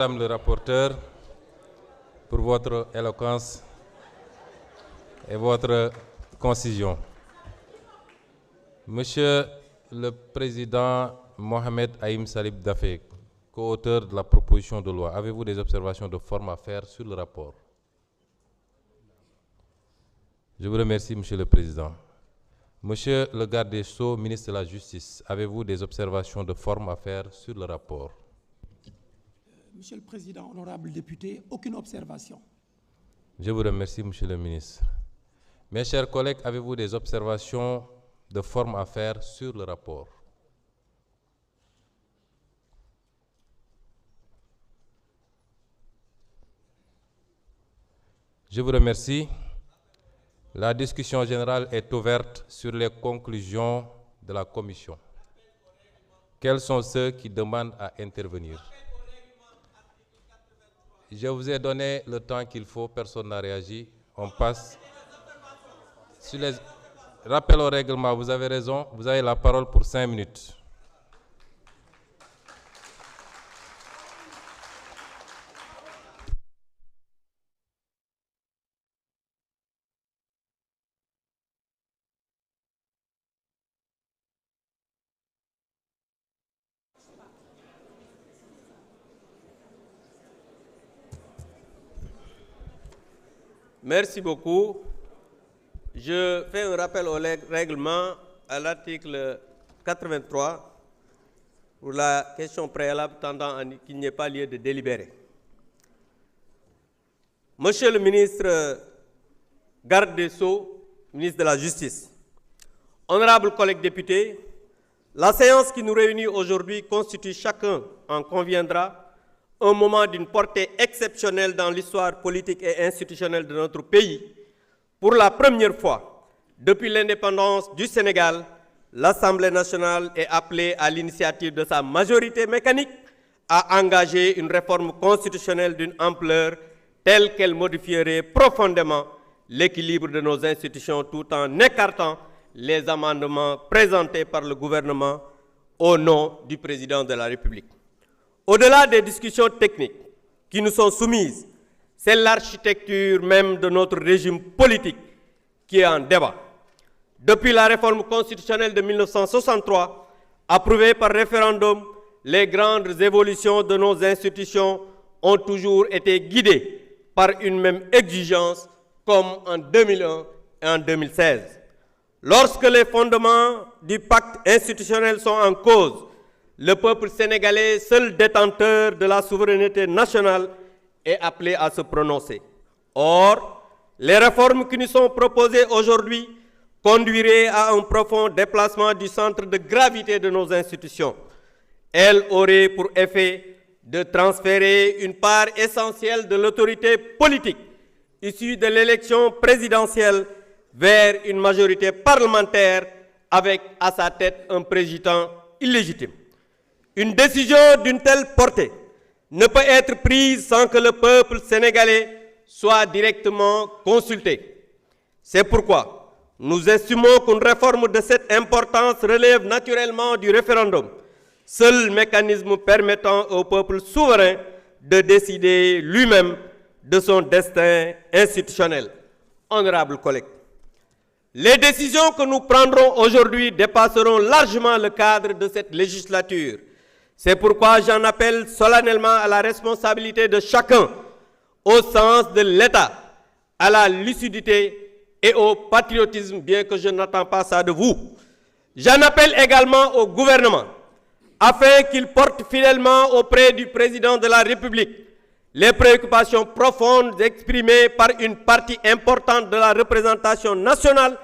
Madame le rapporteur, pour votre éloquence et votre concision. Monsieur le Président Mohamed Haïm Salib Dafé, co-auteur de la proposition de loi, avez-vous des observations de forme à faire sur le rapport? Je vous remercie, Monsieur le Président. Monsieur le garde des Sceaux, ministre de la Justice, avez-vous des observations de forme à faire sur le rapport? Monsieur le Président, honorable député, aucune observation. Je vous remercie, Monsieur le ministre. Mes chers collègues, avez-vous des observations de forme à faire sur le rapport? Je vous remercie. La discussion générale est ouverte sur les conclusions de la Commission. Quels sont ceux qui demandent à intervenir? Je vous ai donné le temps qu'il faut, personne n'a réagi. On passe sur les rappels au règlement. Vous avez raison, vous avez la parole pour 5 minutes. Merci beaucoup. Je fais un rappel au règlement à l'article 83 pour la question préalable tendant à qu'il n'y ait pas lieu de délibérer. Monsieur le ministre garde des Sceaux, ministre de la Justice, honorables collègues députés, la séance qui nous réunit aujourd'hui constitue, chacun en conviendra, un moment d'une portée exceptionnelle dans l'histoire politique et institutionnelle de notre pays. Pour la première fois, depuis l'indépendance du Sénégal, l'Assemblée nationale est appelée à l'initiative de sa majorité mécanique à engager une réforme constitutionnelle d'une ampleur telle qu'elle modifierait profondément l'équilibre de nos institutions tout en écartant les amendements présentés par le gouvernement au nom du président de la République. Au-delà des discussions techniques qui nous sont soumises, c'est l'architecture même de notre régime politique qui est en débat. Depuis la réforme constitutionnelle de 1963, approuvée par référendum, les grandes évolutions de nos institutions ont toujours été guidées par une même exigence, comme en 2001 et en 2016. Lorsque les fondements du pacte institutionnel sont en cause, le peuple sénégalais, seul détenteur de la souveraineté nationale, est appelé à se prononcer. Or, les réformes qui nous sont proposées aujourd'hui conduiraient à un profond déplacement du centre de gravité de nos institutions. Elles auraient pour effet de transférer une part essentielle de l'autorité politique issue de l'élection présidentielle vers une majorité parlementaire avec à sa tête un président illégitime. Une décision d'une telle portée ne peut être prise sans que le peuple sénégalais soit directement consulté. C'est pourquoi nous estimons qu'une réforme de cette importance relève naturellement du référendum, seul mécanisme permettant au peuple souverain de décider lui-même de son destin institutionnel. Honorables collègues, les décisions que nous prendrons aujourd'hui dépasseront largement le cadre de cette législature. C'est pourquoi j'en appelle solennellement à la responsabilité de chacun, au sens de l'État, à la lucidité et au patriotisme, bien que je n'attends pas ça de vous. J'en appelle également au gouvernement, afin qu'il porte fidèlement auprès du président de la République les préoccupations profondes exprimées par une partie importante de la représentation nationale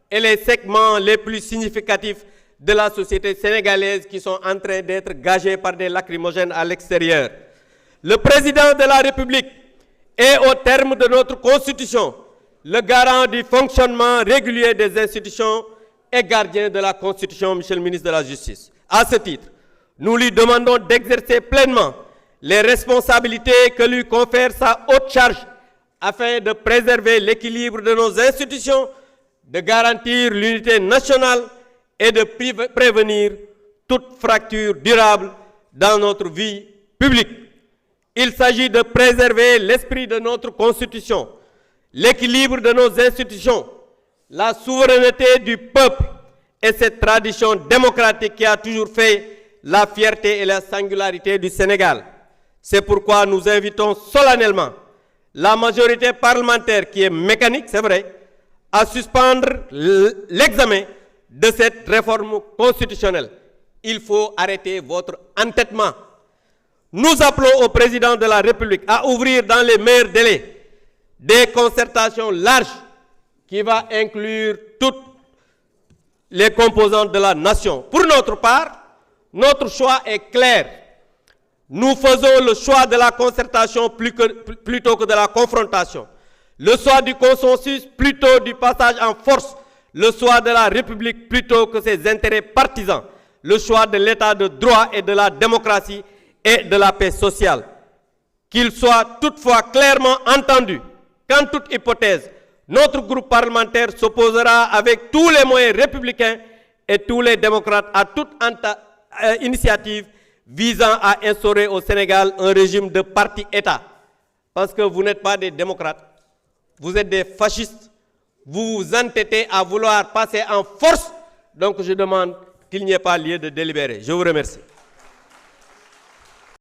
et les segments les plus significatifs de la société sénégalaise qui sont en train d'être gagés par des lacrymogènes à l'extérieur. Le président de la République est, au terme de notre Constitution, le garant du fonctionnement régulier des institutions et gardien de la Constitution, Monsieur le ministre de la Justice. À ce titre, nous lui demandons d'exercer pleinement les responsabilités que lui confère sa haute charge afin de préserver l'équilibre de nos institutions, de garantir l'unité nationale et de prévenir toute fracture durable dans notre vie publique. Il s'agit de préserver l'esprit de notre Constitution, l'équilibre de nos institutions, la souveraineté du peuple et cette tradition démocratique qui a toujours fait la fierté et la singularité du Sénégal. C'est pourquoi nous invitons solennellement la majorité parlementaire, qui est mécanique, c'est vrai, à suspendre l'examen de cette réforme constitutionnelle. Il faut arrêter votre entêtement. Nous appelons au président de la République à ouvrir dans les meilleurs délais des concertations larges qui vont inclure toutes les composantes de la nation. Pour notre part, notre choix est clair. Nous faisons le choix de la concertation plutôt que de la confrontation. Le choix du consensus plutôt du passage en force. Le choix de la République plutôt que ses intérêts partisans. Le choix de l'état de droit et de la démocratie et de la paix sociale. Qu'il soit toutefois clairement entendu qu'en toute hypothèse, notre groupe parlementaire s'opposera avec tous les moyens républicains et tous les démocrates à toute initiative visant à instaurer au Sénégal un régime de parti-État. Parce que vous n'êtes pas des démocrates, vous êtes des fascistes, vous vous entêtez à vouloir passer en force. Donc je demande qu'il n'y ait pas lieu de délibérer. Je vous remercie.